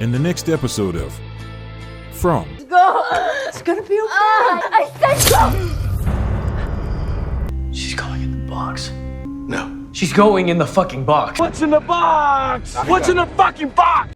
In the next episode of From. Go! It's gonna be okay. I said go! She's going in the box. No. She's going in the fucking box. What's in the box? What's in the fucking box?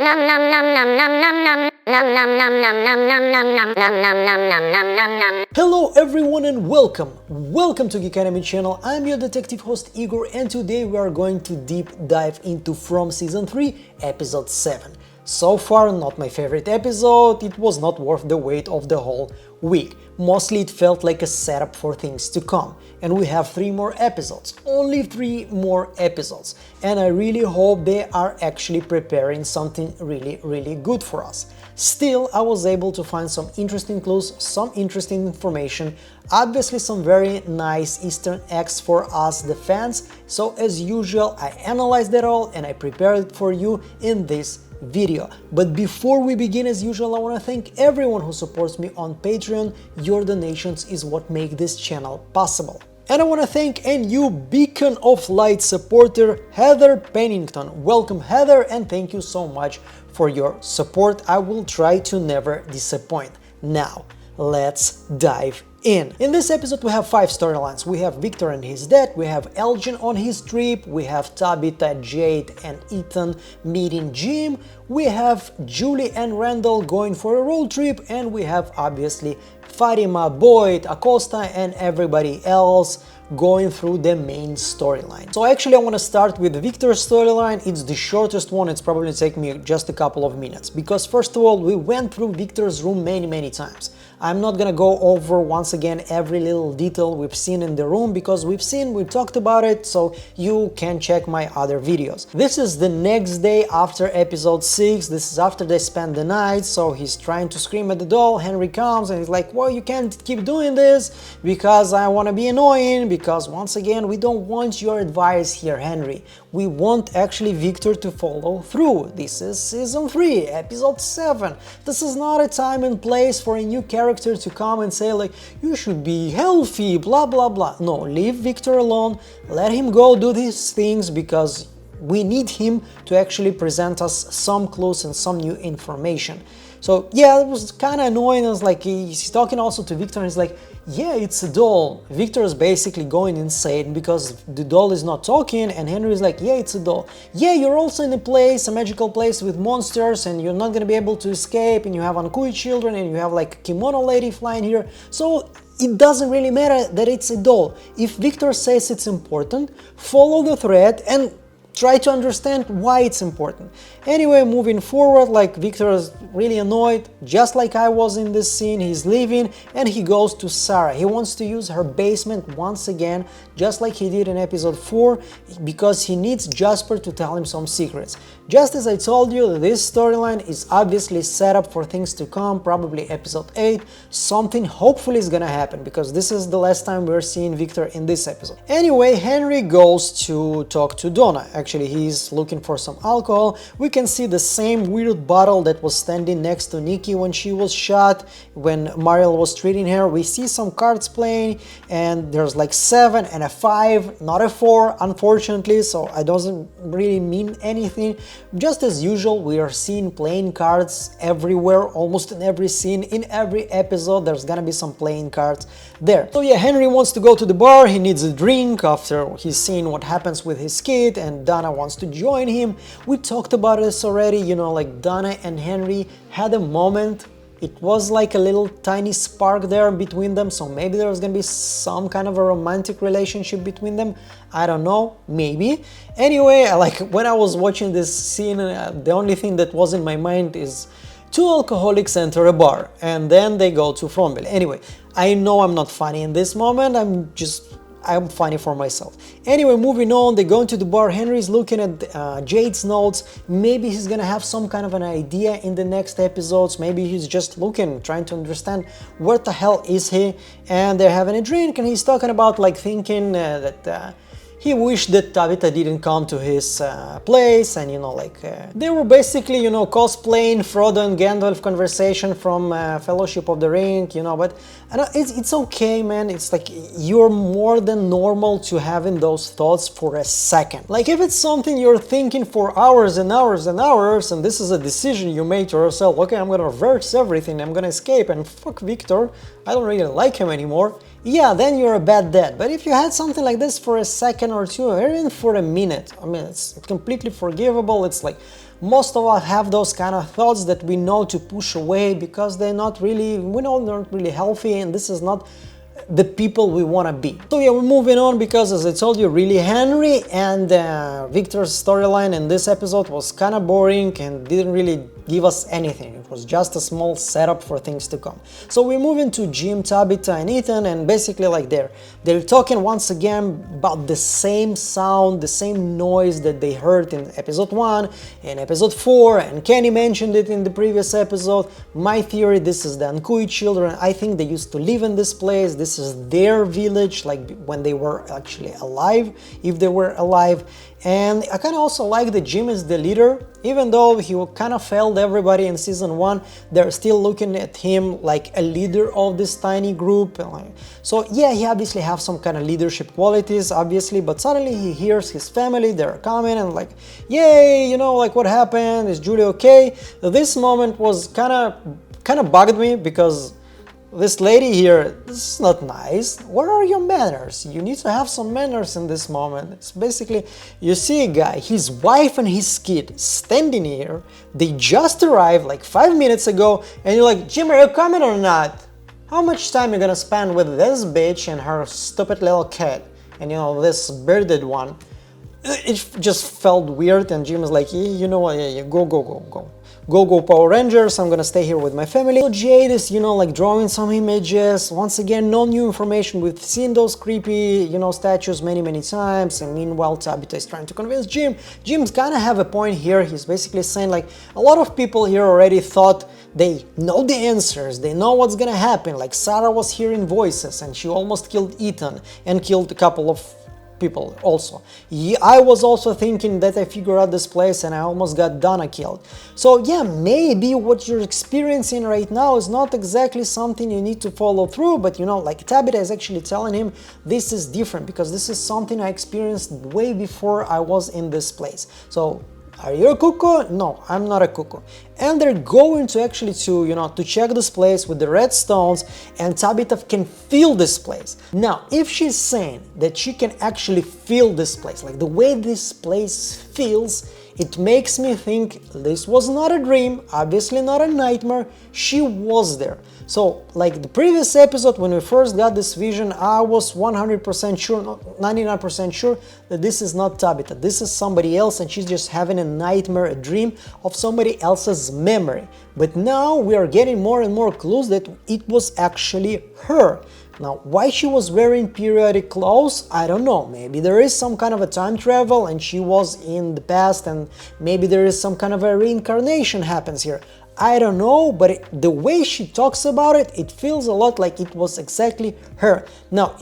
Hello everyone and welcome to Geek Anime channel. I'm your detective host Igor, and today we are going to deep dive into From Season 3 Episode 7. So far, not my favorite episode. It was not worth the wait of the whole week. Mostly it felt like a setup for things to come. And we have 3 more episodes. Only 3 more episodes. And I really hope they are actually preparing something really good for us. Still, I was able to find some interesting clues, some interesting information, obviously some very nice Easter eggs for us, the fans. So as usual, I analyzed it all and I prepared it for you in this video. But before we begin, as usual, I want to thank everyone who supports me on Patreon. Your donations is what make this channel possible. And I want to thank a new Beacon of Light supporter, Heather Pennington. Welcome Heather, and thank you so much for your support. I will try to never disappoint. Now, let's dive in. In this episode we have 5 storylines. We have Victor and his dad, we have ELJIN on his trip, we have Tabitha, Jade and Ethan meeting Jim, we have Julie and Randall going for a road trip, and we have obviously Fatima, Boyd, ACOSTA and everybody else going through the main storyline. So actually I want to start with Victor's storyline. It's the shortest one. It's probably take me just a couple of minutes, because first of all, we went through Victor's room many times. I'm not gonna go over once again every little detail we've seen in the room, because we've talked about it, so you can check my other videos. This is the next day after episode 6. This is after they spend the night, so he's trying to scream at the doll. Henry comes and he's like, well, you can't keep doing this because I want to be annoying, because once again we don't want your advice here, Henry. We want actually Victor to follow through. This is season 3 episode 7. This is not a time and place for a new character to come and say like, you should be healthy, blah blah blah. No, leave Victor alone, let him go do these things, because we need him to actually present us some clues and some new information. So yeah, it was kind of annoying. I was like, he's talking also to Victor and he's like, yeah, it's a doll. Victor is basically going insane because the doll is not talking, and Henry is like, yeah, it's a doll. Yeah, you're also in a place, a magical place with monsters, and you're not gonna be able to escape, and you have Ankui children, and you have like a kimono lady flying here. So it doesn't really matter that it's a doll. If Victor says it's important, follow the thread and try to understand why it's important. Anyway, moving forward, like Victor is really annoyed, just like I was in this scene. He's leaving and he goes to Sarah. He wants to use her basement once again, just like he did in episode 4, because he needs Jasper to tell him some secrets. Just as I told you, this storyline is obviously set up for things to come, probably episode 8. Something hopefully is gonna happen, because this is the last time we're seeing Victor in this episode. Anyway, Henry goes to talk to Donna. Actually, he's looking for some alcohol. We can see the same weird bottle that was standing next to Nikki when she was shot, when Mariel was treating her. We see some cards playing, and there's like 7 and a 5, not a 4, unfortunately, so it doesn't really mean anything. Just as usual, we are seeing playing cards everywhere, almost in every scene, in every episode there's gonna be some playing cards there. So yeah, Henry wants to go to the bar, he needs a drink after he's seen what happens with his kid, and Donna wants to join him. We talked about this already, you know, like Donna and Henry had a moment. It was like a little tiny spark there between them, so maybe there's gonna be some kind of a romantic relationship between them. I don't know, maybe. Anyway, like when I was watching this scene, the only thing that was in my mind is 2 alcoholics enter a bar and then they go to FROMMGM. Anyway, I know I'm not funny in this moment, I'm funny for myself. Anyway, moving on, they go into the bar. Henry's looking at Jade's notes. Maybe he's gonna have some kind of an idea in the next episodes. Maybe he's just looking, trying to understand where the hell is he. And they're having a drink, and he's talking about like thinking that he wished that Tabitha didn't come to his place, and they were basically cosplaying Frodo and Gandalf conversation from Fellowship of the Ring, but it's okay, man. It's like you're more than normal to having those thoughts for a second. Like if it's something you're thinking for hours and hours and hours, and this is a decision you made to yourself, okay, I'm gonna reverse everything, I'm gonna escape, and fuck Victor, I don't really like him anymore. Yeah, then you're a bad dad. But if you had something like this for a second or two, or even for a minute, I mean, it's completely forgivable. It's like most of us have those kind of thoughts that we know to push away because they're not really, we know they're not really healthy, and this is not the people we want to be. So yeah, we're moving on because, as I told you, really Henry and Victor's storyline in this episode was kind of boring and didn't really give us anything. It was just a small setup for things to come. So we move into Jim, Tabitha and Ethan, and basically like they're talking once again about the same sound, the same noise that they heard in episode 1 and episode 4, and Kenny mentioned it in the previous episode. My theory, this is the Ankui children. I think they used to live in this place. This is their village, like when they were actually alive, if they were alive. And I kind of also like that Jim is the leader. Even though he kind of failed everybody in season 1, they're still looking at him like a leader of this tiny group. So yeah, he obviously has some kind of leadership qualities, obviously, but suddenly he hears his family, they're coming and like, yay, like what happened? Is Julie okay? This moment was kind of bugged me because this lady here, this is not nice. What are your manners? You need to have some manners in this moment. It's basically, you see a guy, his wife and his kid standing here. They just arrived like 5 minutes ago, and you're like, Jim, are you coming or not? How much time are you gonna spend with this bitch and her stupid little kid? And this bearded one. It just felt weird, and Jim is like, yeah, you know what, yeah, go Power Rangers, I'm gonna stay here with my family. So Jade is, like drawing some images. Once again, no new information. We've seen those creepy, statues many times, and meanwhile Tabitha is trying to convince Jim. Jim's kind of have a point here. He's basically saying like, a lot of people here already thought they know the answers, they know what's gonna happen. Like Sarah was hearing voices and she almost killed Ethan and killed a couple of people also. Yeah, I was also thinking that I figured out this place and I almost got Donna killed. So yeah, maybe what you're experiencing right now is not exactly something you need to follow through, but like Tabitha is actually telling him this is different because this is something I experienced way before I was in this place. So are you a cuckoo? No, I'm not a cuckoo. And they're going to actually to check this place with the red stones, and Tabitha can feel this place. Now, if she's saying that she can actually feel this place, like the way this place feels, it makes me think this was not a dream, obviously not a nightmare, she was there. So, like the previous episode, when we first got this vision, I was 100% sure, 99% sure that this is not Tabitha. This is somebody else, and she's just having a nightmare, a dream of somebody else's memory. But now we are getting more and more clues that it was actually her. Now, why she was wearing periodic clothes, I don't know. Maybe there is some kind of a time travel and she was in the past, and maybe there is some kind of a reincarnation happens here. I don't know, but the way she talks about it, it feels a lot like it was exactly her. Now,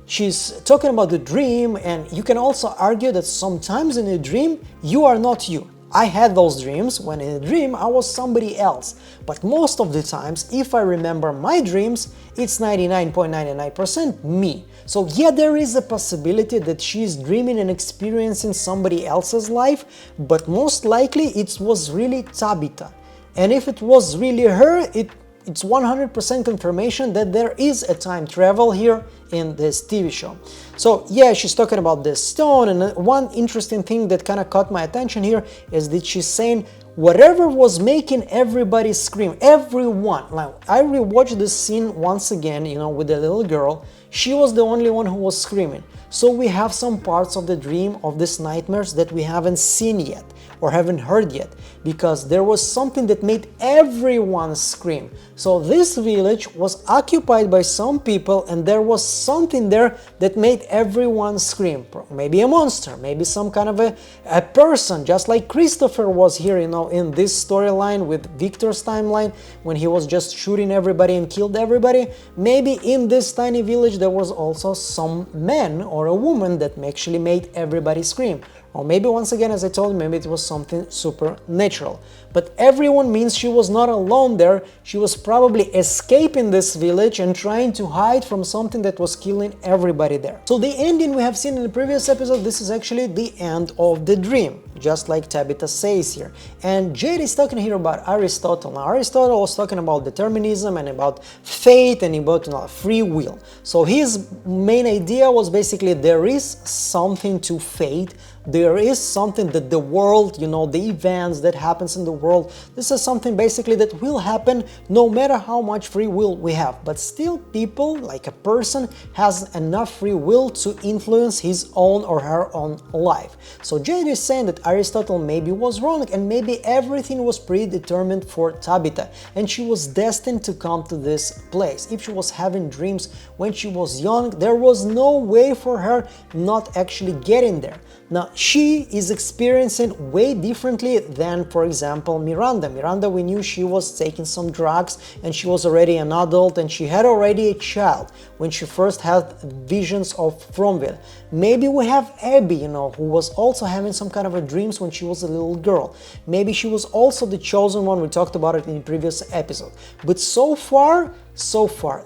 she's talking about the dream, and you can also argue that sometimes in a dream, you are not you. I had those dreams when in a dream I was somebody else, but most of the times, if I remember my dreams, it's 99.99% me. So yeah, there is a possibility that she's dreaming and experiencing somebody else's life, but most likely it was really Tabitha. And if it was really her, it's 100% confirmation that there is a time travel here in this TV show. So yeah, she's talking about this stone, and one interesting thing that kind of caught my attention here is that she's saying whatever was making everybody scream, everyone. Now, I rewatched this scene once again, with the little girl. She was the only one who was screaming. So we have some parts of the dream of these nightmares that we haven't seen yet. or haven't heard yet, because there was something that made everyone scream. So this village was occupied by some people, and there was something there that made everyone scream. Maybe a monster, maybe some kind of a person, just like Christopher was here, you know, in this storyline with Victor's timeline, when he was just shooting everybody and killed everybody. Maybe in this tiny village there was also some man or a woman that actually made everybody scream. Or maybe, once again, as I told you, maybe it was something supernatural. But everyone means she was not alone there. She was probably escaping this village and trying to hide from something that was killing everybody there. So the ending we have seen in the previous episode, this is actually the end of the dream, just like Tabitha says here. And Jade is talking here about Aristotle. Now, Aristotle was talking about determinism and about fate and about, you know, free will. So his main idea was basically there is something to fate. There is something that the world, you know, the events that happens in the world, this is something basically that will happen no matter how much free will we have. But still, people, like a person, has enough free will to influence his own or her own life. So Jade is saying that Aristotle maybe was wrong, and maybe everything was predetermined for Tabitha, and she was destined to come to this place. If she was having dreams when she was young, there was no way for her not actually getting there. Now, she is experiencing way differently than, for example, Miranda. Miranda, we knew she was taking some drugs and she was already an adult and she had already a child when she first had visions of Fromville. Maybe we have Abby, you know, who was also having some kind of a dreams when she was a little girl. Maybe she was also the chosen one. We talked about it in the previous episode. But so far,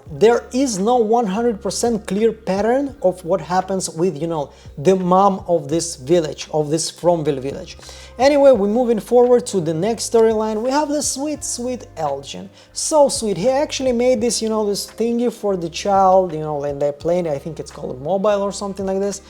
there is no 100% clear pattern of what happens with, you know, the mom of this village, of this Fromville village. Anyway, we're moving forward to the next storyline. We have the sweet ELJIN. So sweet. He actually made this, you know, this thingy for the child, you know, and they're playing, I think it's called a mobile or something like this.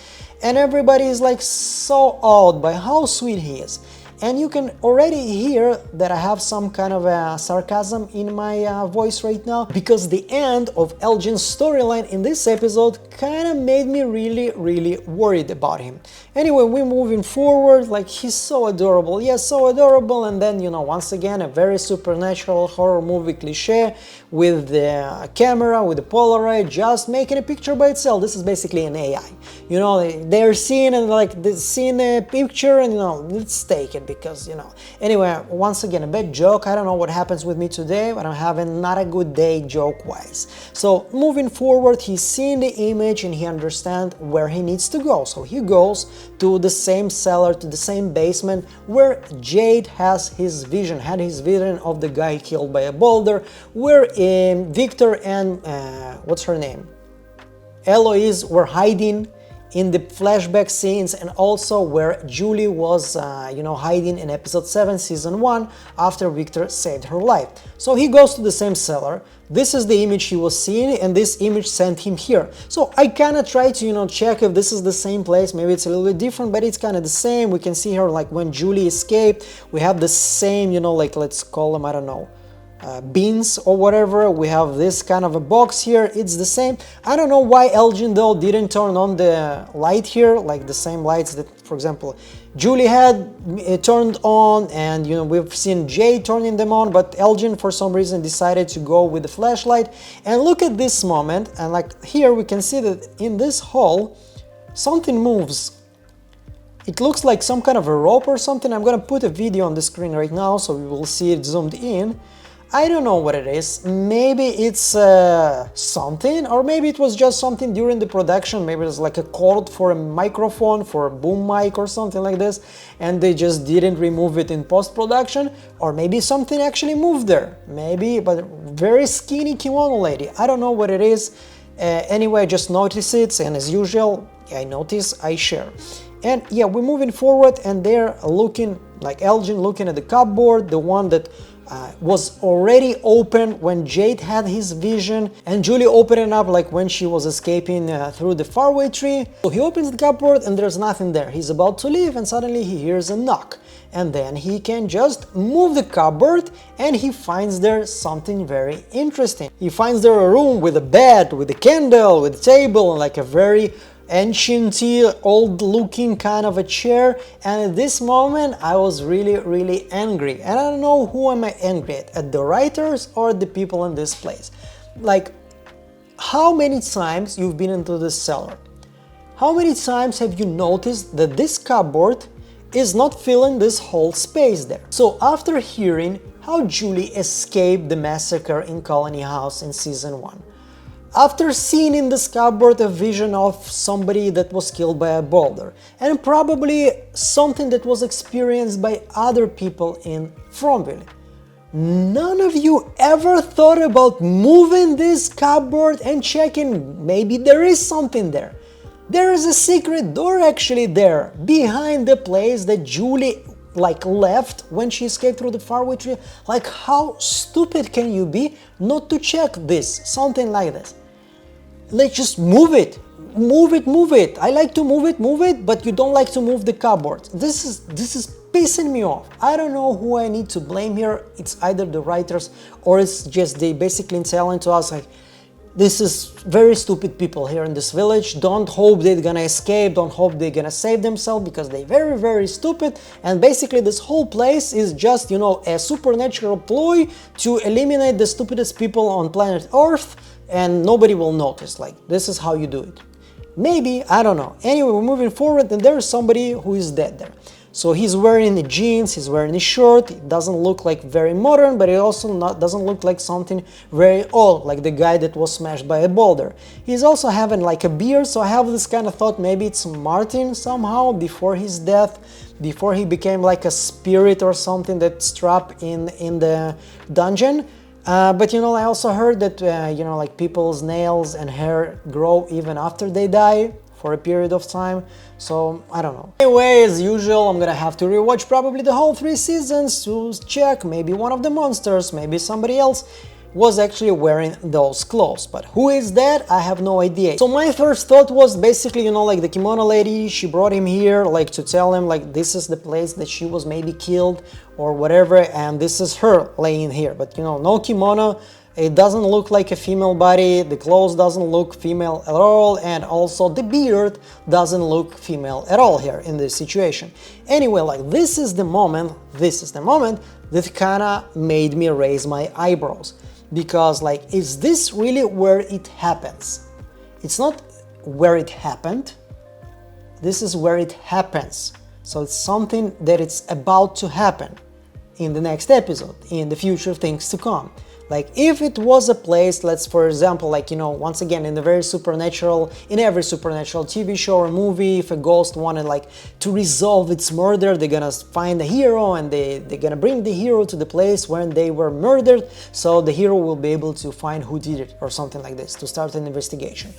And everybody is like so awed by how sweet he is. And you can already hear that I have some kind of a sarcasm in my voice right now, because the end of ELJIN's storyline in this episode kind of made me really worried about him. Anyway, we're moving forward, like he's so adorable, yes, so adorable, and then, you know, once again, a very supernatural horror movie cliche with the camera, with the Polaroid, just making a picture by itself. This is basically an AI. You know, they're seeing and like they're seeing a picture and, you know, let's take it. Because, you know, anyway, once again, a bad joke. I don't know what happens with me today, but I'm having not a good day joke-wise. So moving forward, he's seeing the image and he understands where he needs to go. So he goes to the same cellar, to the same basement where Jade had his vision of the guy killed by a boulder, where Victor and what's her name, Eloise, were hiding in the flashback scenes, and also where Julie was, you know, hiding in episode 7, season 1, after Victor saved her life. So he goes to the same cellar. This is the image he was seeing, and this image sent him here. So I kind of try to, you know, check if this is the same place. Maybe it's a little bit different, but it's kind of the same. We can see her, like, when Julie escaped, we have the same, you know, like, let's call them, I don't know, beans or whatever. We have this kind of a box here. It's the same. I don't know why ELJIN though didn't turn on the light here, like the same lights that, for example, Julie had turned on, and, you know, we've seen Jade turning them on, but ELJIN for some reason decided to go with the flashlight. And look at this moment, and like here we can see that in this hall something moves. It looks like some kind of a rope or something. I'm gonna put a video on the screen right now so we will see it zoomed in. I don't know what it is. Maybe it's something, or maybe it was just something during the production. Maybe it's like a cord for a microphone, for a boom mic or something like this, and they just didn't remove it in post-production. Or maybe something actually moved there. Maybe, but very skinny kimono lady. I don't know what it is. Anyway, just notice it, and as usual, I notice, I share. And yeah, we're moving forward, and they're looking, like ELJIN looking at the cupboard, the one that was already open when Jade had his vision, and Julie opened it up like when she was escaping through the faraway tree. So he opens the cupboard and there's nothing there. He's about to leave and suddenly he hears a knock, and then he can just move the cupboard and he finds there something very interesting. He finds there a room with a bed, with a candle, with a table, and like a very ancient-y, old-looking kind of a chair, and at this moment I was really angry. And I don't know who am I angry at the writers or the people in this place. Like, how many times you've been into this cellar? How many times have you noticed that this cupboard is not filling this whole space there? So after hearing how Julie escaped the massacre in Colony House in season 1, after seeing in this cupboard a vision of somebody that was killed by a boulder, and probably something that was experienced by other people in Fromville, none of you ever thought about moving this cupboard and checking maybe there is something there. There is a secret door actually there, behind the place that Julie left when she escaped through the faraway tree. Like, how stupid can you be not to check this, something like this? Let's just move it. Move it. I like to move it, but you don't like to move the cupboard. This is pissing me off. I don't know who I need to blame here. It's either the writers or it's just they basically telling to us like, this is very stupid people here in this village. Don't hope they're gonna escape, don't hope they're gonna save themselves because they're very stupid. And basically this whole place is just, you know, a supernatural ploy to eliminate the stupidest people on planet Earth, and nobody will notice. Like, this is how you do it. Maybe, I don't know. Anyway, we're moving forward and there's somebody who is dead there. So he's wearing the jeans, he's wearing a shirt. It doesn't look like very modern, but it also doesn't look like something very old, like the guy that was smashed by a boulder. He's also having like a beard, so I have this kind of thought maybe it's Martin somehow before his death, before he became like a spirit or something that's trapped in the dungeon. But you know, I also heard that you know, like people's nails and hair grow even after they die for a period of time, so I don't know. Anyway, as usual, I'm gonna have to rewatch probably the whole 3 seasons to check maybe one of the monsters, maybe somebody else was actually wearing those clothes. But who is that? I have no idea. So my first thought was basically, you know, like the kimono lady, she brought him here like to tell him like this is the place that she was maybe killed or whatever, and this is her laying here. But you know, no kimono. It doesn't look like a female body, the clothes doesn't look female at all, and also the beard doesn't look female at all here in this situation. Anyway, like this is the moment that kinda made me raise my eyebrows. Because like, is this really where it happens? It's not where it happened, this is where it happens. So it's something that it's about to happen in the next episode, in the future things to come. Like if it was a place, let's for example, like, you know, once again in every supernatural TV show or movie, if a ghost wanted like to resolve its murder, they're gonna find the hero and they're gonna bring the hero to the place when they were murdered, so the hero will be able to find who did it or something like this to start an investigation.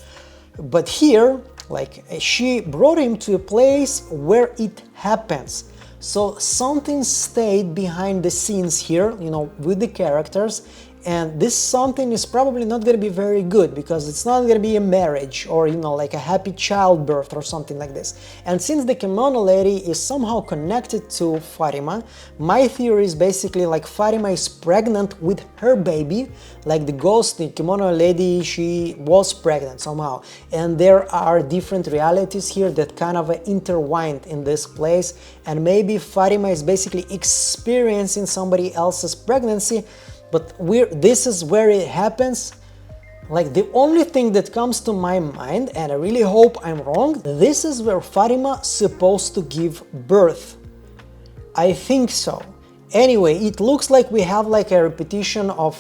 But here, like, she brought him to a place where it happens. So something stayed behind the scenes here, you know, with the characters, and this something is probably not going to be very good because it's not going to be a marriage or, you know, like a happy childbirth or something like this. And since the kimono lady is somehow connected to Fatima, my theory is basically like Fatima is pregnant with her baby, like the ghost, the kimono lady, she was pregnant somehow. And there are different realities here that kind of intertwined in this place, and maybe Fatima is basically experiencing somebody else's pregnancy. But this is where it happens. Like the only thing that comes to my mind, and I really hope I'm wrong, this is where Fatima supposed to give birth. I think so. Anyway, it looks like we have like a repetition of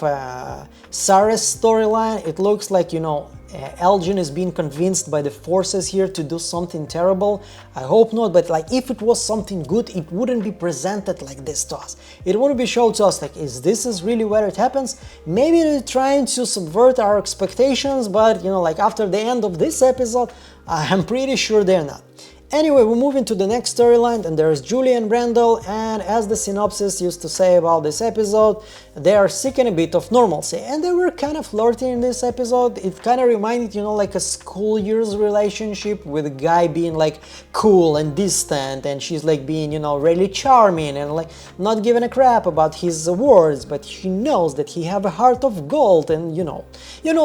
Sarah's storyline. It looks like, you know, ELJIN is being convinced by the forces here to do something terrible. I hope not, but like if it was something good, it wouldn't be presented like this to us. It wouldn't be shown to us like, is this really where it happens? Maybe they're trying to subvert our expectations, but you know, like after the end of this episode, I'm pretty sure they're not. Anyway, we move into the next storyline, and there's Julie and Randall, and as the synopsis used to say about this episode, they are seeking a bit of normalcy, and they were kind of flirty in this episode. It kind of reminded, you know, like a school years relationship, with a guy being like cool and distant, and she's like being, you know, really charming and like not giving a crap about his awards, but she knows that he have a heart of gold, and you know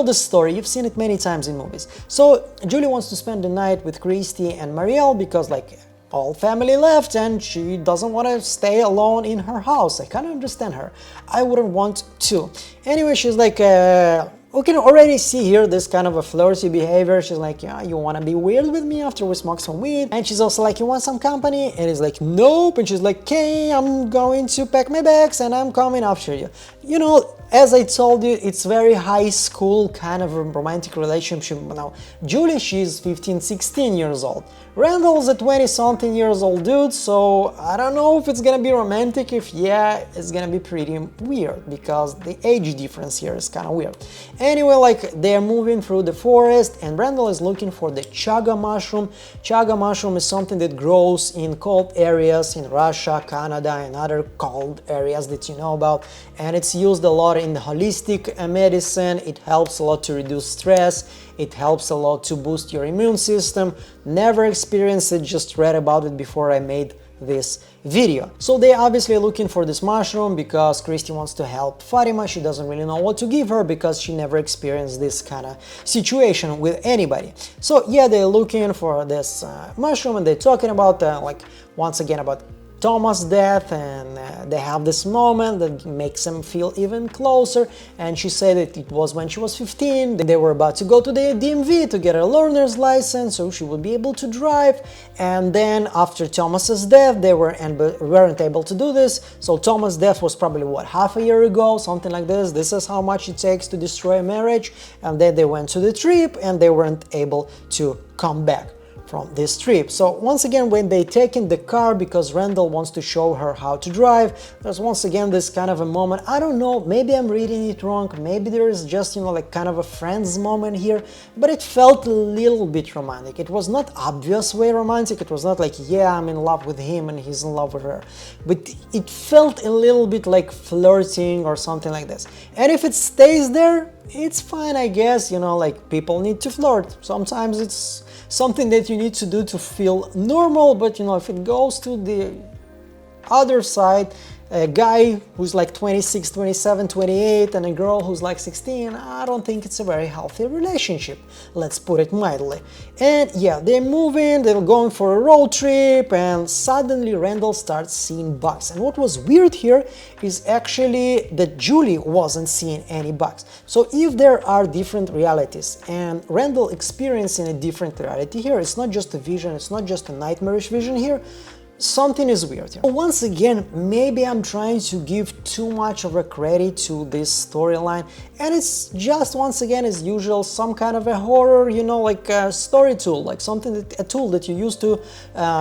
the story, you've seen it many times in movies. So Julie wants to spend the night with Christy and Marielle because like all family left and she doesn't want to stay alone in her house. I kind of understand her. I wouldn't want to. Anyway, she's like, we can already see here this kind of a flirty behavior. She's like, yeah, you want to be weird with me after we smoke some weed? And she's also like, you want some company? And he's like, nope. And she's like, okay, I'm going to pack my bags and I'm coming after you. You know, as I told you, it's very high school kind of a romantic relationship. Now, Julie, she's 15, 16 years old. Randall's a 20-something years old dude, so I don't know if it's gonna be romantic. If yeah, it's gonna be pretty weird because the age difference here is kind of weird. Anyway, like they're moving through the forest and Randall is looking for the chaga mushroom. Chaga mushroom is something that grows in cold areas in Russia, Canada, and other cold areas that you know about, and it's used a lot in the holistic medicine. It helps a lot to reduce stress. It helps a lot to boost your immune system. Never experienced it, just read about it before I made this video. So they're obviously looking for this mushroom because Christy wants to help Fatima. She doesn't really know what to give her because she never experienced this kind of situation with anybody. So yeah, they're looking for this mushroom, and they're talking about like once again about Thomas' death, and they have this moment that makes them feel even closer. And she said that it was when she was 15, they were about to go to the DMV to get a learner's license so she would be able to drive, and then after Thomas's death they weren't able to do this. So Thomas' death was probably what, half a year ago, something like this. This is how much it takes to destroy a marriage, and then they went to the trip and they weren't able to come back from this trip. So once again, when they take in the car because Randall wants to show her how to drive, there's once again this kind of a moment. I don't know, maybe I'm reading it wrong, maybe there is just, you know, like kind of a friends moment here, but it felt a little bit romantic. It was not obvious way romantic. It was not like, yeah, I'm in love with him and he's in love with her, but it felt a little bit like flirting or something like this. And if it stays there, it's fine, I guess. You know, like people need to flirt. Sometimes it's something that you need to do to feel normal, but you know, if it goes to the other side, a guy who's like 26, 27, 28 and a girl who's like 16, I don't think it's a very healthy relationship, let's put it mildly. And yeah, they're moving, they're going for a road trip, and suddenly Randall starts seeing bugs. And what was weird here is actually that Julie wasn't seeing any bugs. So if there are different realities and Randall experiencing a different reality here, it's not just a vision, it's not just a nightmarish vision here, something is weird here. Once again, maybe I'm trying to give too much of a credit to this storyline, and it's just, once again, as usual, some kind of a horror, you know, like a story tool, like a tool that you use to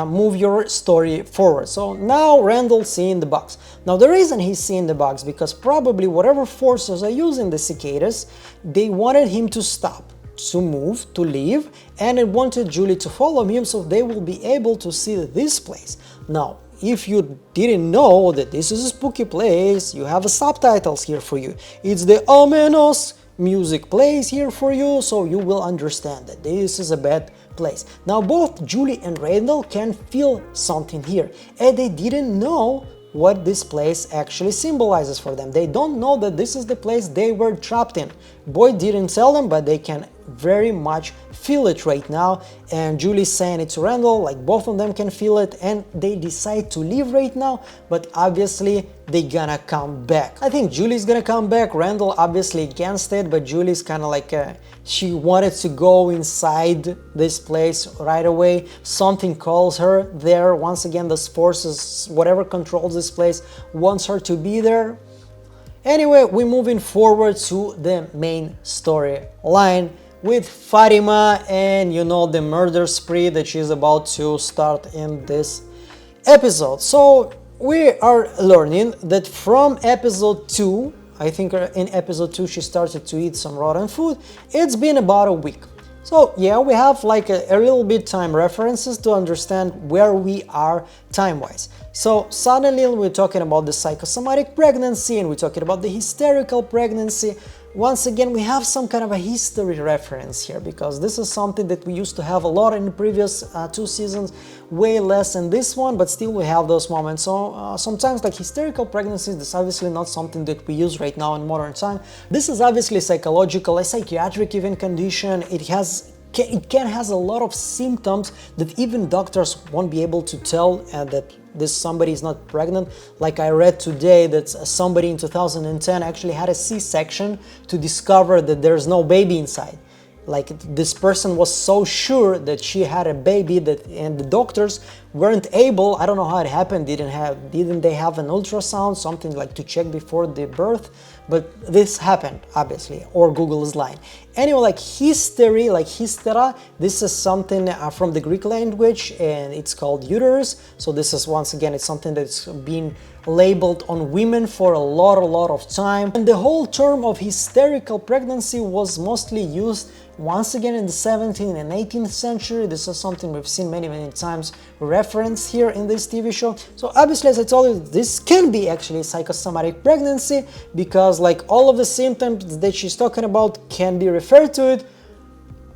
move your story forward. So now Randall's seeing the bugs. Now the reason he's seeing the bugs, because probably whatever forces are using the cicadas, they wanted him to stop, to move, to leave, and it wanted Julie to follow him so they will be able to see this place. Now, if you didn't know that this is a spooky place, you have subtitles here for you. It's the ominous music plays here for you, so you will understand that this is a bad place. Now, both Julie and Randall can feel something here, and they didn't know what this place actually symbolizes for them. They don't know that this is the place they were trapped in. Boy didn't tell them, but they can very much feel it right now, and Julie's saying it to Randall, like both of them can feel it, and they decide to leave right now, but obviously they gonna come back. I think Julie's gonna come back, Randall obviously against it, but Julie's kind of like she wanted to go inside this place right away. Something calls her there. Once again, the forces, whatever controls this place, wants her to be there. Anyway, we're moving forward to the main storyline with Fatima and, you know, the murder spree that she's about to start in this episode. So we are learning that from episode 2, I think in episode 2 she started to eat some rotten food. It's been about a week. So yeah, we have like a little bit time references to understand where we are time-wise. So suddenly we're talking about the psychosomatic pregnancy and we're talking about the hysterical pregnancy. Once again, we have some kind of a history reference here because this is something that we used to have a lot in the previous 2 seasons, way less in this one, but still we have those moments. So sometimes like hysterical pregnancies, this is obviously not something that we use right now in modern time. This is obviously psychological, a psychiatric even condition. It can has a lot of symptoms that even doctors won't be able to tell that this somebody is not pregnant. Like I read today that somebody in 2010 actually had a C-section to discover that there's no baby inside. Like this person was so sure that she had a baby and the doctors weren't able, I don't know how it happened, didn't they have an ultrasound, something like to check before the birth, but this happened obviously, or Google is lying. Anyway, like hystery, like hystera, this is something from the Greek language and it's called uterus. So this is, once again, it's something that's been labeled on women for a lot of time. And the whole term of hysterical pregnancy was mostly used once again in the 17th and 18th century. This is something we've seen many times referenced here in this TV show. So obviously, as I told you, this can be actually psychosomatic pregnancy because like all of the symptoms that she's talking about can be referred to it,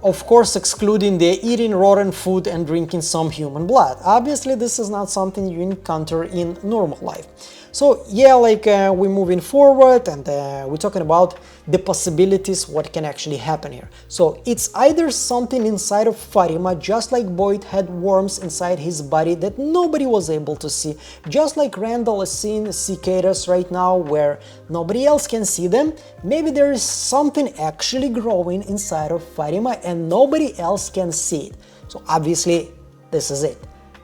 of course excluding the eating rotten food and drinking some human blood. Obviously, this is not something you encounter in normal life. So yeah, like we're moving forward and we're talking about the possibilities, what can actually happen here. So it's either something inside of Fatima, just like Boyd had worms inside his body that nobody was able to see, just like Randall is seeing cicadas right now where nobody else can see them. Maybe there is something actually growing inside of Fatima and nobody else can see it. So obviously this is it.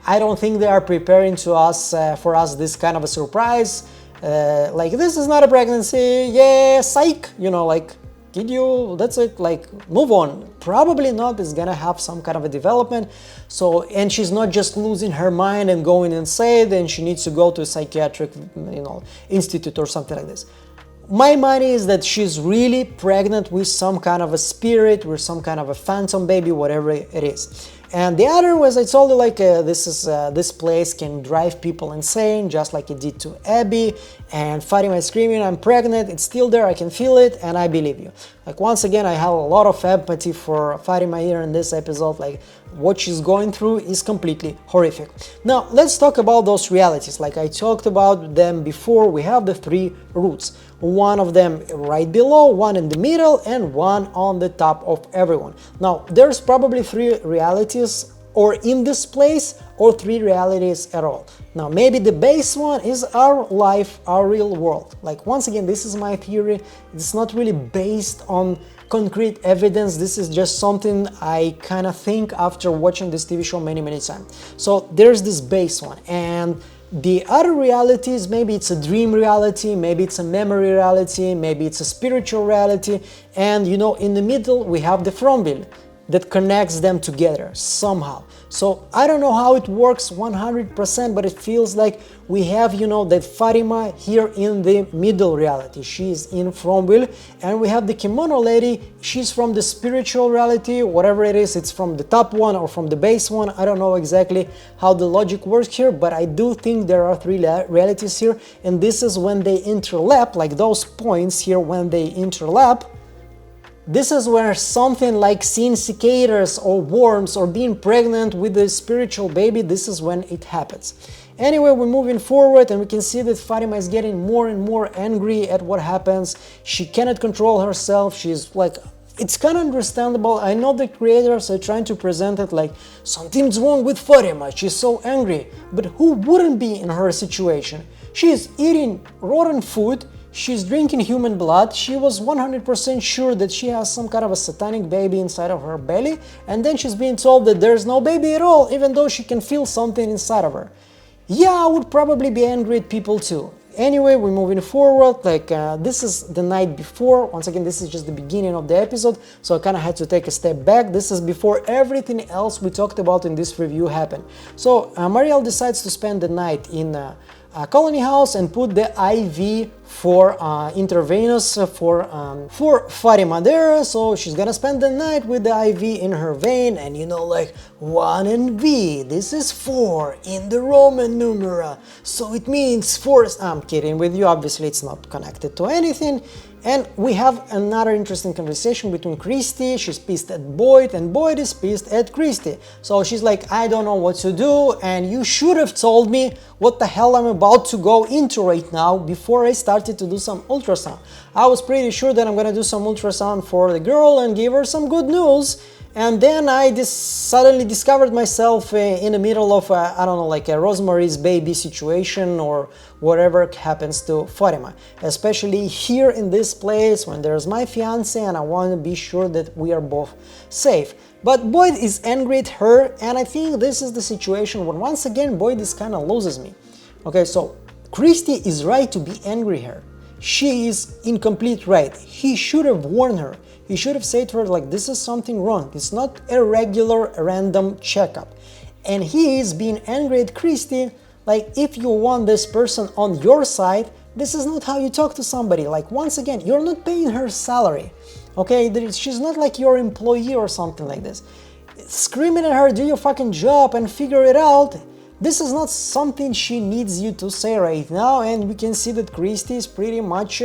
I don't think they are preparing to us for us this kind of a surprise. Like this is not a pregnancy, yeah, psych, you know, like did you, that's it, like move on. Probably not, it's gonna have some kind of a development. So, and she's not just losing her mind and going insane, and she needs to go to a psychiatric, you know, institute or something like this. My money is that she's really pregnant with some kind of a spirit, with some kind of a phantom baby, whatever it is. And the other, as I told you, like this place can drive people insane, just like it did to Abby. And Fatima is screaming, "I'm pregnant!" It's still there. I can feel it, and I believe you. Like once again, I have a lot of empathy for Fatima here in this episode. Like what she's going through is completely horrific. Now let's talk about those realities. Like I talked about them before. We have the 3 roots. One of them right below, one in the middle, and one on the top of everyone. Now there's probably 3 realities or in this place, or 3 realities at all. Now maybe the base one is our life, our real world. Like once again, this is my theory. It's not really based on concrete evidence. This is just something I kind of think after watching this TV show many times. So there's this base one, and the other realities, maybe it's a dream reality, maybe it's a memory reality, maybe it's a spiritual reality, and you know, in the middle we have the FROMMGM that connects them together somehow. So I don't know how it works 100%, but it feels like we have, you know, that Fatima here in the middle reality. She's in FROMMGM, and we have the kimono lady. She's from the spiritual reality, whatever it is. It's from the top one or from the base one. I don't know exactly how the logic works here, but I do think there are 3 realities here, and this is when they interlap, like those points here when they interlap. This is where something like seeing cicadas or worms or being pregnant with a spiritual baby, this is when it happens. Anyway, we're moving forward and we can see that Fatima is getting more and more angry at what happens. She cannot control herself. She's like, it's kind of understandable. I know the creators are trying to present it like something's wrong with Fatima. She's so angry. But who wouldn't be in her situation? She's eating rotten food. She's drinking human blood. She was 100% sure that she has some kind of a satanic baby inside of her belly, and then she's being told that there's no baby at all, even though she can feel something inside of her. Yeah, I would probably be angry at people too. Anyway, we're moving forward. Like this is the night before. Once again, this is just the beginning of the episode, so I kind of had to take a step back. This is before everything else we talked about in this review happened. So Marielle decides to spend the night in a colony house and put the IV for intravenous for Fatima there. So she's gonna spend the night with the IV in her vein, and you know, like 1 and V, this is 4 in the Roman numeral, so it means 4. I'm kidding with you, obviously it's not connected to anything. And we have another interesting conversation between Christy. She's pissed at Boyd, and Boyd is pissed at Christy. So she's like, I don't know what to do, and you should have told me what the hell I'm about to go into right now before I started to do some ultrasound. I was pretty sure that I'm gonna do some ultrasound for the girl and give her some good news. And then I suddenly discovered myself in the middle of I don't know, like a Rosemary's Baby situation or whatever happens to Fatima. Especially here in this place when there's my fiance and I want to be sure that we are both safe. But Boyd is angry at her, and I think this is the situation when once again Boyd is kind of loses me. Okay, so Christy is right to be angry at her. She is in complete right. He should have warned her. He should have said to her, like, this is something wrong. It's not a regular random checkup. And he is being angry at Christy, like, if you want this person on your side, this is not how you talk to somebody. Like, once again, you're not paying her salary. Okay, she's not like your employee or something like this. Screaming at her, do your fucking job and figure it out. This is not something she needs you to say right now, and we can see that Christy is pretty much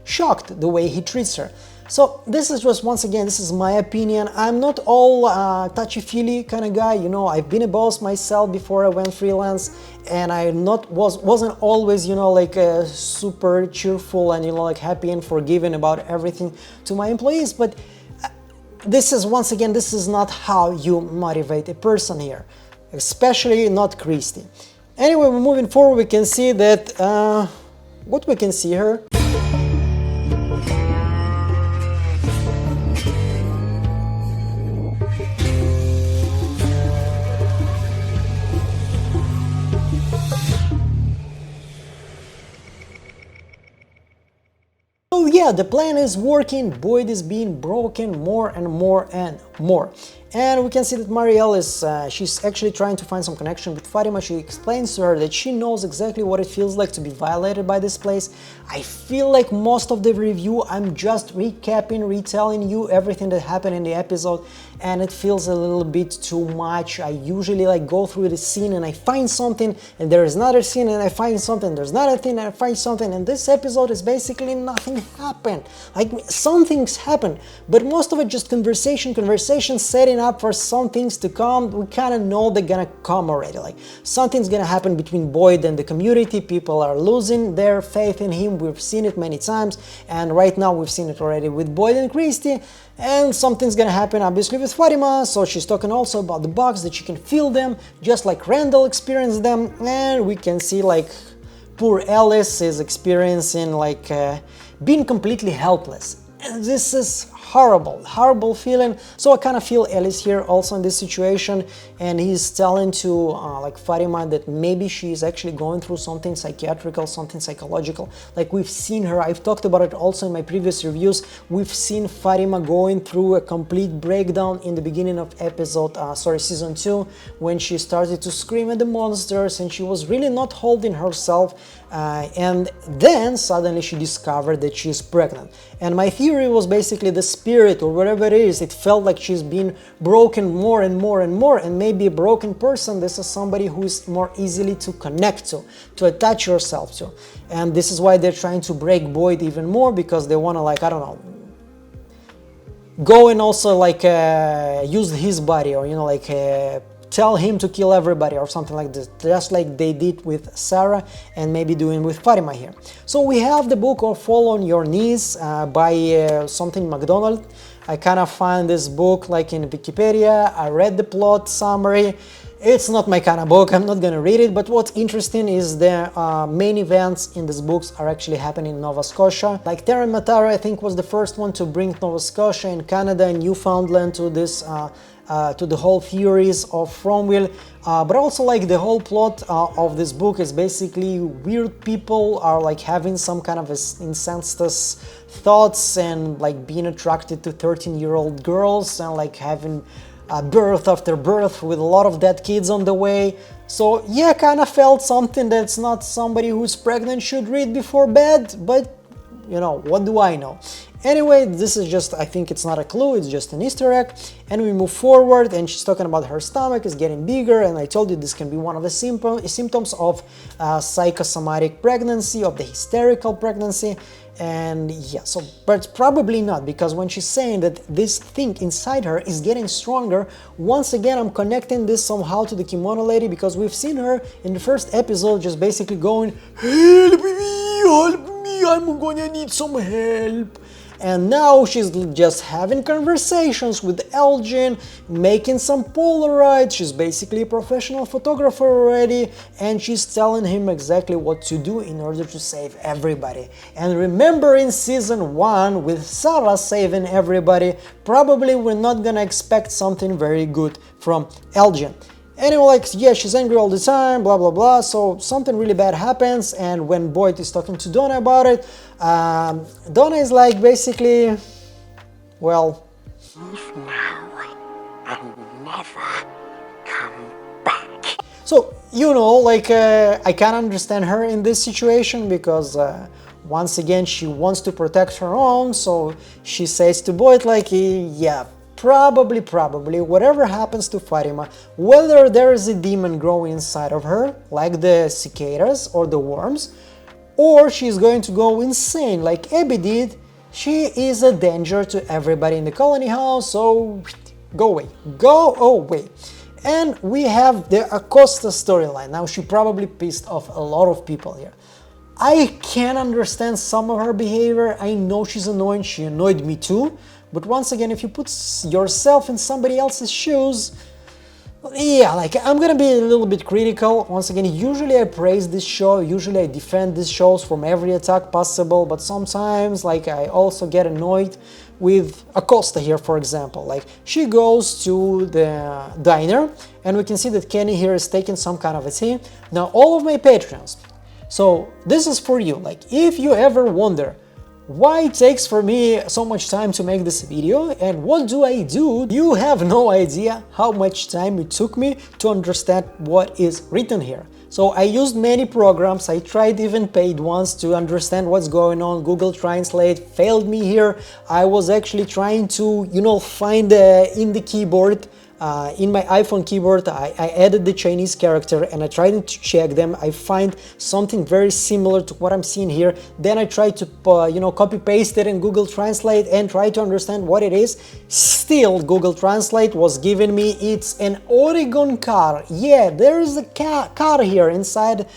shocked the way he treats her. So this is just, once again, this is my opinion. I'm not all touchy-feely kind of guy, you know. I've been a boss myself before I went freelance, and I wasn't always, you know, like super cheerful and, you know, like happy and forgiving about everything to my employees. But this is, once again, this is not how you motivate a person here, especially not Christy. Anyway, we're moving forward. We can see that what we can see here. So yeah, the plan is working. Boyd is being broken more and more and more. And we can see that Marielle is, she's actually trying to find some connection with Fatima. She explains to her that she knows exactly what it feels like to be violated by this place. I feel like most of the review, I'm just recapping, retelling you everything that happened in the episode, and it feels a little bit too much. I usually like go through the scene and I find something, and there is another scene and I find something, there's another thing and I find something, and this episode is basically nothing happened. Like, some things happened, but most of it just conversation setting up for some things to come. We kind of know they're gonna come already. Like, something's gonna happen between Boyd and the community. People are losing their faith in him. We've seen it many times, and right now we've seen it already with Boyd and Christy. And something's gonna happen obviously with Fatima, so she's talking also about the bugs, that she can feel them just like Randall experienced them. And we can see like poor Alice is experiencing like being completely helpless. And this is horrible feeling. So I kind of feel Alice here also in this situation, and he's telling to like Fatima that maybe she's actually going through something psychiatrical, something psychological. Like, we've seen her, I've talked about it also in my previous reviews, we've seen Fatima going through a complete breakdown in the beginning of season 2, when she started to scream at the monsters and she was really not holding herself. And then suddenly she discovered that she's pregnant. And my theory was basically the spirit or whatever it is, it felt like she's been broken more and more and more. And maybe a broken person, this is somebody who is more easily to connect to attach yourself to. And this is why they're trying to break Boyd even more, because they want to, like, I don't know, go and also like use his body, or, you know, like tell him to kill everybody or something like this, just like they did with Sarah and maybe doing with Fatima here. So we have the book of Fall on Your Knees by something McDonald. I kind of find this book like in Wikipedia. I read the plot summary. It's not my kind of book, I'm not gonna read it, but what's interesting is the main events in these books are actually happening in Nova Scotia. Like, Terran Matara, I think, was the first one to bring Nova Scotia and Canada and Newfoundland to this to the whole theories of Cromwell, but also like the whole plot of this book is basically weird people are like having some kind of incestuous thoughts and like being attracted to 13-year-old girls and like having birth after birth with a lot of dead kids on the way. So yeah, kind of felt something that's not somebody who's pregnant should read before bed, but you know, what do I know? Anyway, this is just, I think it's not a clue, it's just an Easter egg. And we move forward and she's talking about her stomach is getting bigger, and I told you this can be one of the symptoms of psychosomatic pregnancy, of the hysterical pregnancy. And yeah, so, but probably not, because when she's saying that this thing inside her is getting stronger, once again I'm connecting this somehow to the kimono lady, because we've seen her in the first episode just basically going, help me, I'm gonna need some help. And now she's just having conversations with ELJIN, making some Polaroids. She's basically a professional photographer already, and she's telling him exactly what to do in order to save everybody. And remember, in season 1, with Sarah saving everybody, probably we're not gonna expect something very good from ELJIN. Anyway, like, yeah, she's angry all the time, blah, blah, blah, so something really bad happens, and when Boyd is talking to Donna about it, Donna is like, basically, well... Leave now and never come back. So, you know, like, I can't understand her in this situation, because once again, she wants to protect her own, so she says to Boyd, like, yeah, probably, whatever happens to Fatima, whether there is a demon growing inside of her, like the cicadas or the worms, or she's going to go insane like Abby did, she is a danger to everybody in the colony house, so go away, go away. And we have the ACOSTA storyline. Now, she probably pissed off a lot of people here. I can understand some of her behavior, I know she's annoying, she annoyed me too. But once again, if you put yourself in somebody else's shoes, yeah, like, I'm gonna be a little bit critical. Once again, usually I praise this show, usually I defend these shows from every attack possible, but sometimes, like, I also get annoyed with ACOSTA here, for example. Like, she goes to the diner, and we can see that Kenny here is taking some kind of a tea. Now, all of my Patreons, so this is for you. Like, if you ever wonder why it takes for me so much time to make this video and what do I do, you have no idea how much time it took me to understand what is written here. So I used many programs, I tried even paid ones to understand what's going on. Google Translate failed me here. I was actually trying to, you know, find in the keyboard, in my iPhone keyboard, I added the Chinese character and I tried to check them. I find something very similar to what I'm seeing here. Then I tried to, you know, copy paste it in Google Translate and try to understand what it is. Still, Google Translate was giving me it's an Oregon car. Yeah, there is a car here inside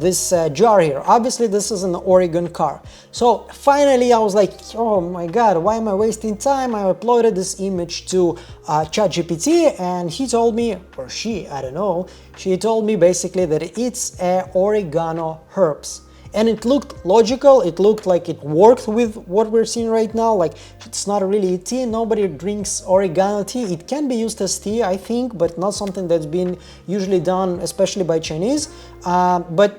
this jar here. Obviously, this is an Oregon car. So finally, I was like, oh my god, why am I wasting time? I uploaded this image to ChatGPT, and he told me, or she, I don't know, she told me basically that it's oregano herbs. And it looked logical, it looked like it worked with what we're seeing right now. Like, it's not really a tea, nobody drinks oregano tea. It can be used as tea, I think, but not something that's been usually done, especially by Chinese. But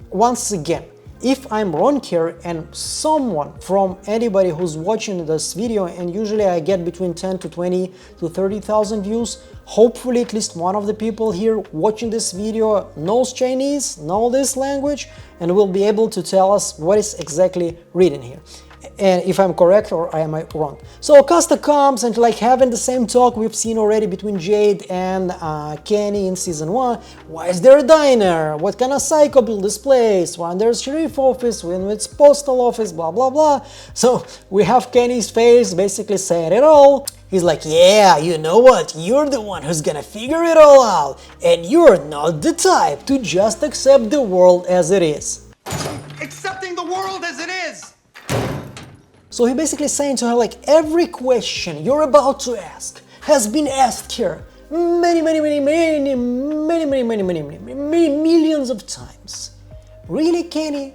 once again, if I'm wrong here and someone from anybody who's watching this video, and usually I get between 10 to 20 to 30,000 views, hopefully at least one of the people here watching this video knows Chinese, knows this language, and will be able to tell us what is exactly written here. And if I'm correct or am I wrong. So ACOSTA comes and like having the same talk we've seen already between Jade and Kenny in season 1. Why is there a diner? What kind of psycho built this place? When there's sheriff office, when it's postal office, blah blah blah. So we have Kenny's face basically saying it all. He's like, yeah, you know what? You're the one who's gonna figure it all out. And you're not the type to just accept the world as it is. Accepting the world as it is! So he basically saying to her, like, every question you're about to ask has been asked here many millions of times. Really, Kenny?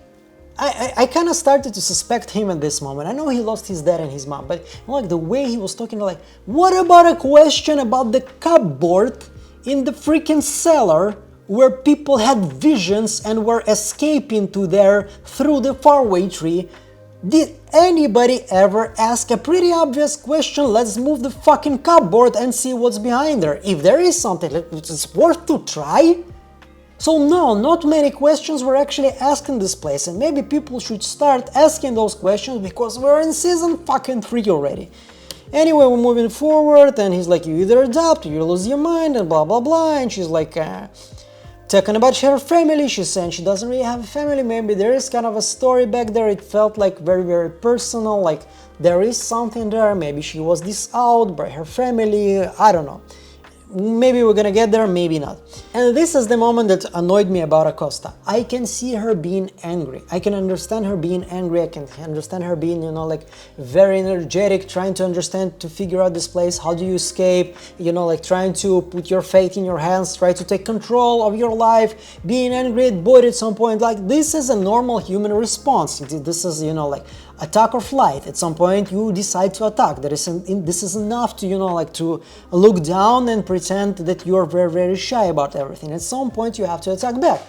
I kind of started to suspect him at this moment. I know he lost his dad and his mom, but like the way he was talking, like, what about a question about the cupboard in the freaking cellar where people had visions and were escaping to there through the faraway tree? Did anybody ever ask a pretty obvious question? Let's move the fucking cupboard and see what's behind there. If there is something, it's worth to try. So no, not many questions were actually asked in this place, and maybe people should start asking those questions because we're in season fucking 3 already. Anyway, we're moving forward, and he's like, you either adopt or you lose your mind, and blah blah blah, and she's like talking about her family. She's saying she doesn't really have a family. Maybe there is kind of a story back there. It felt like very personal, like there is something there. Maybe she was dished out by her family, I don't know. Maybe we're gonna get there, maybe not. And this is the moment that annoyed me about ACOSTA. I can see her being angry. I can understand her being angry. I can understand her being, you know, like very energetic, trying to understand, to figure out this place. How do you escape? You know, like trying to put your fate in your hands, try to take control of your life, being angry at bored at some point. Like, this is a normal human response. This is, you know, like attack or flight. At some point you decide to attack. This is enough to, you know, like to look down and pretend that you're very shy about everything. At some point you have to attack back.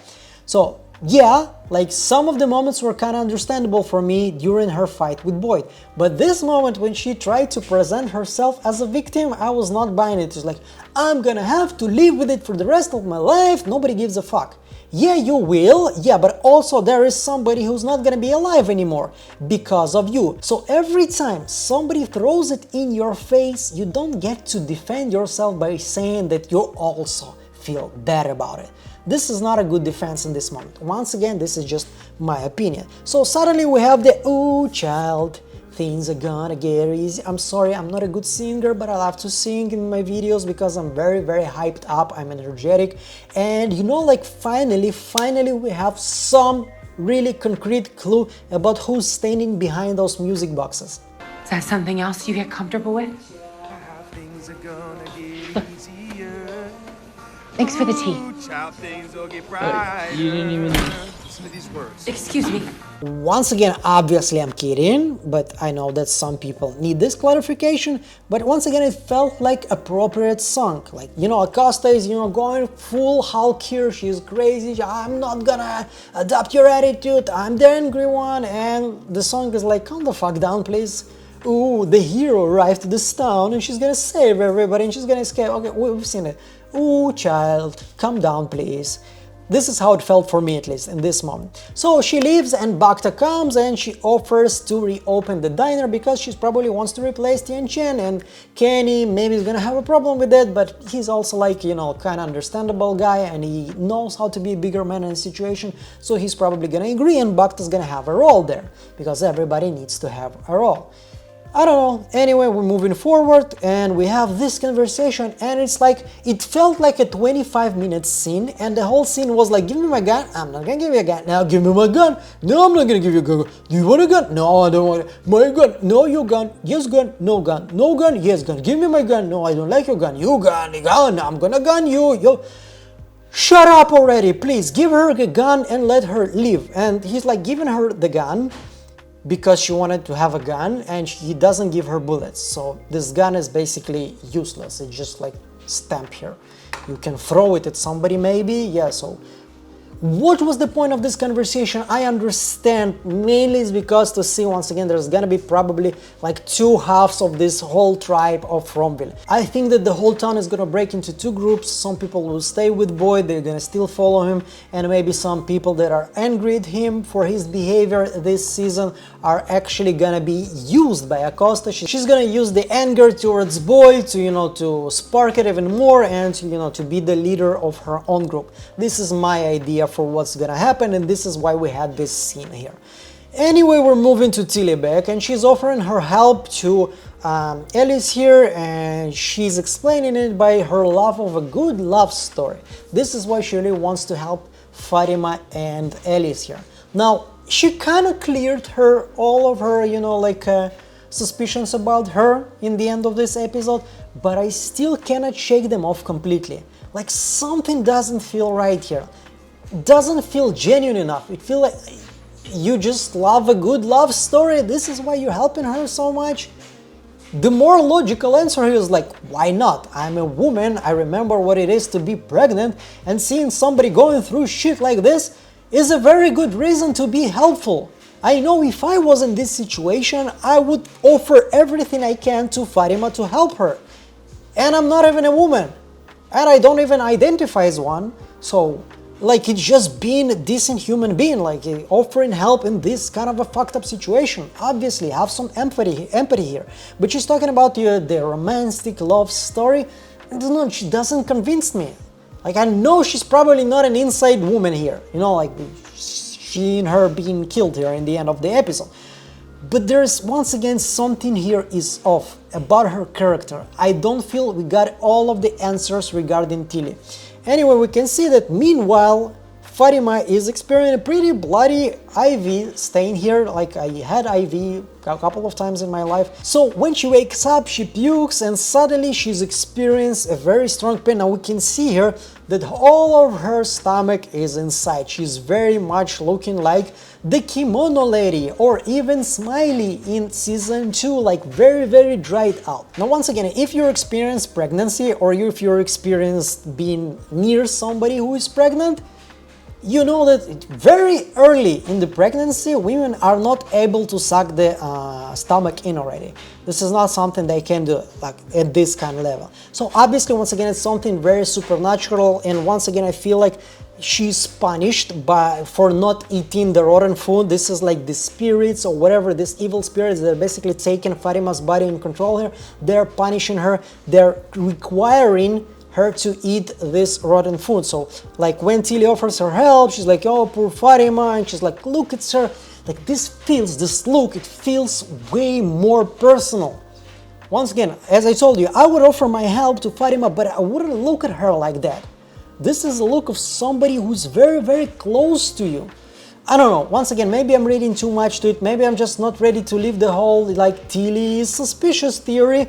So yeah, like some of the moments were kind of understandable for me during her fight with Boyd, but this moment when she tried to present herself as a victim, I was not buying it. It's like, I'm gonna have to live with it for the rest of my life, nobody gives a fuck. Yeah, you will, yeah, but also there is somebody who's not gonna be alive anymore because of you. So every time somebody throws it in your face, you don't get to defend yourself by saying that you also feel bad about it. This is not a good defense in this moment. Once again, this is just my opinion. So suddenly we have the, ooh child, things are gonna get easy. I'm sorry, I'm not a good singer, but I love to sing in my videos because I'm very hyped up, I'm energetic. And you know, like finally we have some really concrete clue about who's standing behind those music boxes. Is that something else you get comfortable with? Thanks for the tea. You didn't even... Excuse me. Once again, obviously I'm kidding, but I know that some people need this clarification. But once again, it felt like appropriate song. Like, you know, ACOSTA is, you know, going full Hulk here. She's crazy. I'm not gonna adopt your attitude. I'm the angry one. And the song is like, calm the fuck down, please. Ooh, the hero arrived to this town and she's gonna save everybody and she's gonna escape. Okay, we've seen it. Ooh, child, calm down, please. This is how it felt for me, at least in this moment. So she leaves and Bacta comes and she offers to reopen the diner because she probably wants to replace Tianchen, and Kenny maybe is gonna have a problem with that, but he's also like, you know, kind of understandable guy and he knows how to be a bigger man in a situation, so he's probably gonna agree and Bacta's gonna have a role there because everybody needs to have a role. I don't know. Anyway, we're moving forward and we have this conversation and it's like, it felt like a 25-minute scene and the whole scene was like, give me my gun, I'm not gonna give you a gun, now give me my gun, no I'm not gonna give you a gun, do you want a gun, no I don't want it, my gun, no your gun, yes gun, no gun, no gun, yes gun, give me my gun, no I don't like your gun, you gun, I'm gonna gun you, yo. Shut up already, please, give her a gun and let her live. And he's like giving her the gun because she wanted to have a gun and he doesn't give her bullets, so this gun is basically useless. It's just like stamp here, you can throw it at somebody maybe, yeah. So what was the point of this conversation? I understand mainly is because to see once again there's gonna be probably like two halves of this whole tribe of Fromville. I think that the whole town is gonna break into two groups. Some people will stay with Boyd, they're gonna still follow him, and maybe some people that are angry at him for his behavior this season are actually gonna be used by ACOSTA. She's gonna use the anger towards Boyd to, you know, to spark it even more and to, you know, to be the leader of her own group. This is my idea for what's gonna happen, and this is why we had this scene here. Anyway, we're moving to Tillybeck and she's offering her help to Ellis here, and she's explaining it by her love of a good love story. This is why she really wants to help Fatima and Ellis here. Now, she kind of cleared all of her, you know, like suspicions about her in the end of this episode, but I still cannot shake them off completely. Like something doesn't feel right here. Doesn't feel genuine enough. It feels like you just love a good love story. This is why you're helping her so much. The more logical answer here is like, why not? I'm a woman, I remember what it is to be pregnant, and seeing somebody going through shit like this is a very good reason to be helpful. I know if I was in this situation, I would offer everything I can to Fatima to help her. And I'm not even a woman. And I don't even identify as one. So, like, it's just being a decent human being, like offering help in this kind of a fucked up situation. Obviously, have some empathy here. But she's talking about the romantic love story. And she doesn't convince me. Like, I know she's probably not an inside woman here. You know, like, she and her being killed here in the end of the episode. But there's, once again, something here is off about her character. I don't feel we got all of the answers regarding Tilly. Anyway, we can see that meanwhile, Fatima is experiencing a pretty bloody IV stain here. Like, I had IV a couple of times in my life. So when she wakes up, she pukes and suddenly she's experienced a very strong pain. Now we can see here that all of her stomach is inside. She's very much looking like the kimono lady or even Smiley in season 2, like very dried out. Now once again, if you experience pregnancy or if you're experienced being near somebody who is pregnant, you know that very early in the pregnancy, women are not able to suck the stomach in already. This is not something they can do like at this kind of level. So obviously, once again, it's something very supernatural. And once again, I feel like she's punished for not eating the rotten food. This is like the spirits or whatever, these evil spirits that are basically taking Fatima's body in control here. They're punishing her. They're requiring her to eat this rotten food. So like when Tilly offers her help, she's like, oh, poor Fatima, and she's like, look at her. Like this look, it feels way more personal. Once again, as I told you, I would offer my help to Fatima, but I wouldn't look at her like that. This is a look of somebody who's very close to you. I don't know, once again, maybe I'm reading too much to it, maybe I'm just not ready to leave the whole like Tilly is suspicious theory.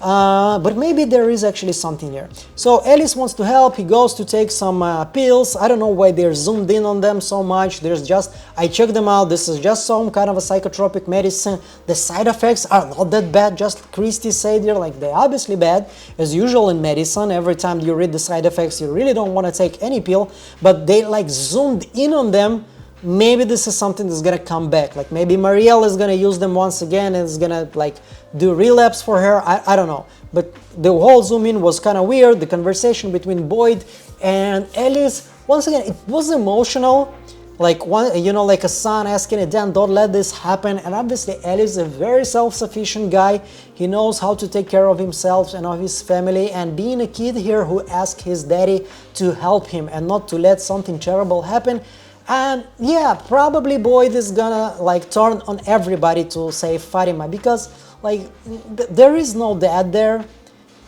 But maybe there is actually something here. So Ellis wants to help, he goes to take some pills. I don't know why they're zoomed in on them so much. There's just, I checked them out, this is just some kind of a psychotropic medicine. The side effects are not that bad, just Christy said here, like they're obviously bad. As usual in medicine, every time you read the side effects, you really don't want to take any pill, but they like zoomed in on them. Maybe this is something that's gonna come back, like maybe Marielle is gonna use them once again and is gonna like do relapse for her. I don't know, but the whole zoom in was kind of weird. The conversation between Boyd and Ellis, once again, it was emotional, like one, you know, like a son asking a dad, don't let this happen. And obviously Ellis is a very self-sufficient guy. He knows how to take care of himself and of his family, and being a kid here who asked his daddy to help him and not to let something terrible happen. And yeah, probably Boyd is gonna like turn on everybody to save Fatima, because like there is no dad there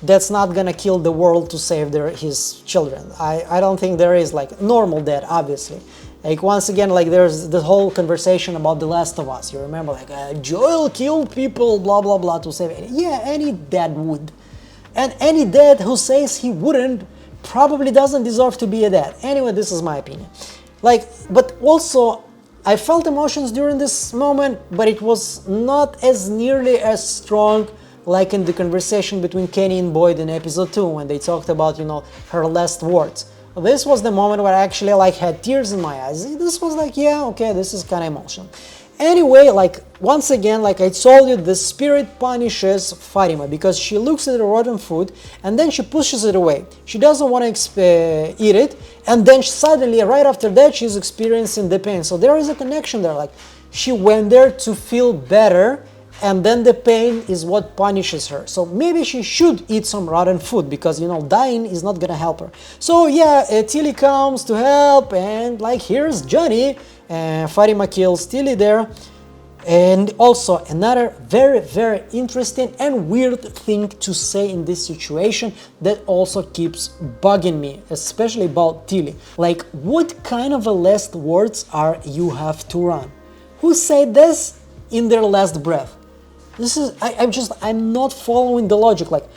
that's not gonna kill the world to save his children. I don't think there is like normal dad, obviously. Like once again, like there's the whole conversation about The Last of Us. You remember like Joel killed people, blah blah blah, to save it. Yeah, any dad would. And any dad who says he wouldn't probably doesn't deserve to be a dad. Anyway, this is my opinion. Like, but also, I felt emotions during this moment, but it was not as nearly as strong like in the conversation between Kenny and Boyd in episode 2 when they talked about, you know, her last words. This was the moment where I actually like had tears in my eyes. This was like, yeah, okay, this is kind of emotional. Anyway, like once again, like I told you, the spirit punishes Fatima because she looks at the rotten food and then she pushes it away. She doesn't want to eat it, and then suddenly, right after that, she's experiencing the pain. So there is a connection there. Like she went there to feel better, and then the pain is what punishes her. So maybe she should eat some rotten food because, you know, dying is not gonna help her. So yeah, Tilly comes to help, and like here's Johnny. Fatima kills Tilly there. And also another very interesting and weird thing to say in this situation that also keeps bugging me, especially about Tilly. Like, what kind of a last words are "you have to run"? Who said this in their last breath? This is, I'm not following the logic. Like,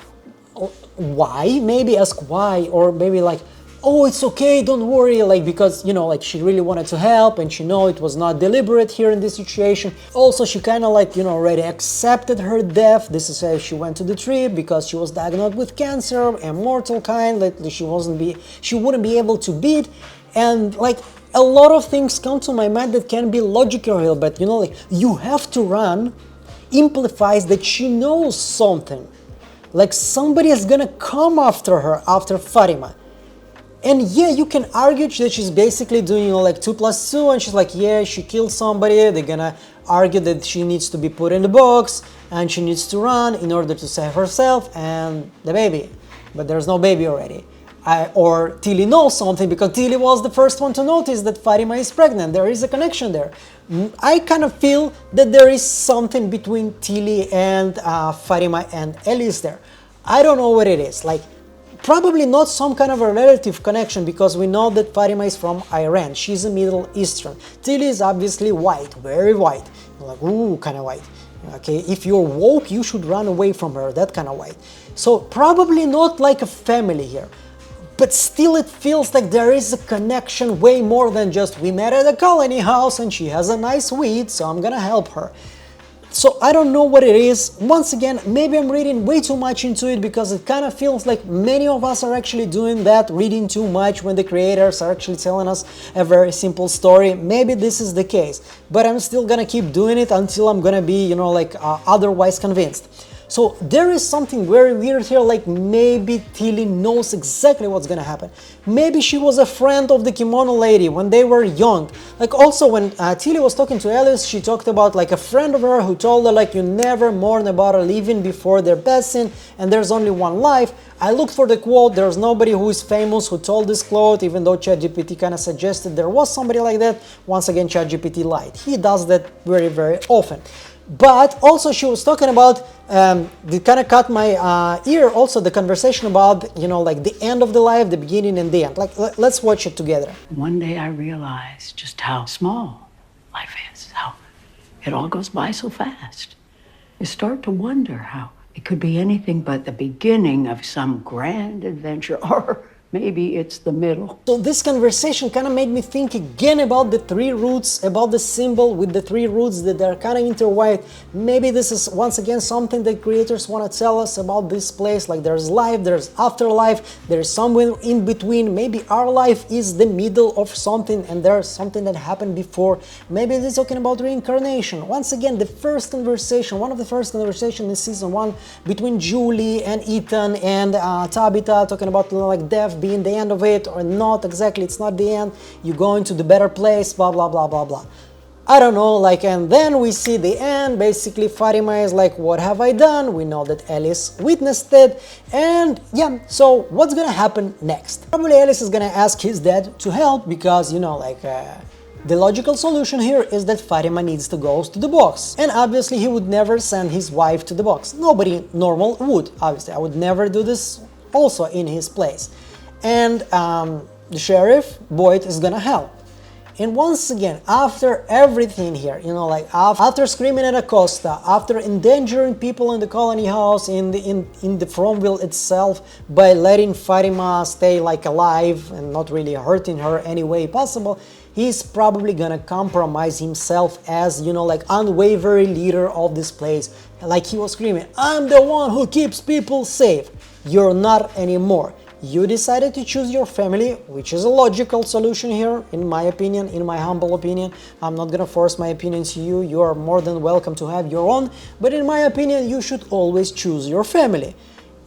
why? Maybe ask why, or maybe like, oh, it's okay, don't worry, like, because, you know, like, she really wanted to help and she know it was not deliberate here in this situation. Also, she kind of like, you know, already accepted her death. This is why she went to the trip, because she was diagnosed with cancer, immortal kind, that she wouldn't be able to beat. And like, a lot of things come to my mind that can be logical here, but you know, like, you have to run implies that she knows something. Like somebody is gonna come after her, after Fatima. And yeah, you can argue that she's basically doing, you know, like 2 + 2, and she's like, yeah, she killed somebody. They're gonna argue that she needs to be put in the box and she needs to run in order to save herself and the baby. But there's no baby already. Or Tilly knows something because Tilly was the first one to notice that Fatima is pregnant. There is a connection there. I kind of feel that there is something between Tilly and Fatima and Ellis there. I don't know what it is. Like, probably not some kind of a relative connection because we know that Fatima is from Iran. She's a Middle Eastern. Tilly is obviously white, very white. You're like, ooh, kind of white. Okay, if you're woke, you should run away from her, that kind of white. So probably not like a family here. But still it feels like there is a connection way more than just we met at a colony house and she has a nice weed, so I'm gonna help her. So I don't know what it is. Once again, maybe I'm reading way too much into it because it kind of feels like many of us are actually doing that, reading too much when the creators are actually telling us a very simple story. Maybe this is the case, but I'm still gonna keep doing it until I'm gonna be, you know, like otherwise convinced. So there is something very weird here, like maybe Tilly knows exactly what's gonna happen. Maybe she was a friend of the kimono lady when they were young. Like also when Tilly was talking to Alice, she talked about like a friend of her who told her like you never mourn about a living before their passing and there's only one life. I looked for the quote, there's nobody who is famous who told this quote, even though ChatGPT kind of suggested there was somebody like that. Once again, ChatGPT lied. He does that very, very often. But also she was talking about, it kind of caught my ear, also the conversation about, you know, like the end of the life, the beginning and the end. Like, let's watch it together. One day I realized just how small life is, how it all goes by so fast. You start to wonder how it could be anything but the beginning of some grand adventure, or maybe it's the middle. So this conversation kind of made me think again about the 3 roots, about the symbol with the 3 roots that are kind of intertwined. Maybe this is once again something that creators want to tell us about this place, like there's life, there's afterlife, there's somewhere in between. Maybe our life is the middle of something and there's something that happened before. Maybe they're talking about reincarnation. Once again, the first conversation, one of the first conversations in season 1 between Julie and Ethan and Tabitha, talking about like death being the end of it or not exactly, it's not the end, you go into the better place, blah blah blah blah blah. I don't know, like, and then we see the end. Basically Fatima is like, what have I done? We know that Alice witnessed it, and yeah, so what's gonna happen next? Probably Alice is gonna ask his dad to help because, you know, like the logical solution here is that Fatima needs to go to the box, and obviously he would never send his wife to the box. Nobody normal would, obviously. I would never do this also in his place. And the sheriff, Boyd, is gonna help. And once again, after everything here, you know, like after screaming at ACOSTA, after endangering people in the colony house, in the Fromville itself, by letting Fatima stay like alive and not really hurting her any way possible, he's probably gonna compromise himself as, you know, like unwavering leader of this place. Like he was screaming, I'm the one who keeps people safe. You're not anymore. You decided to choose your family, which is a logical solution here, in my opinion, in my humble opinion. I'm not gonna force my opinion to you. You are more than welcome to have your own, but in my opinion, you should always choose your family.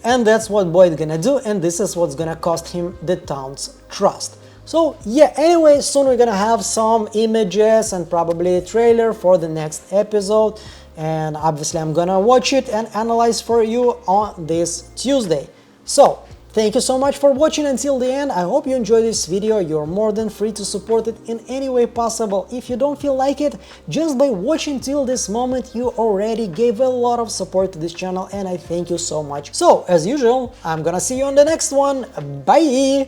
And that's what Boyd's gonna do, and this is what's gonna cost him the town's trust. So yeah, anyway, soon we're gonna have some images and probably a trailer for the next episode, and obviously I'm gonna watch it and analyze for you on this Tuesday. So thank you so much for watching until the end. I hope you enjoyed this video. You're more than free to support it in any way possible. If you don't feel like it, just by watching till this moment, you already gave a lot of support to this channel, and I thank you so much. So, as usual, I'm gonna see you on the next one. Bye!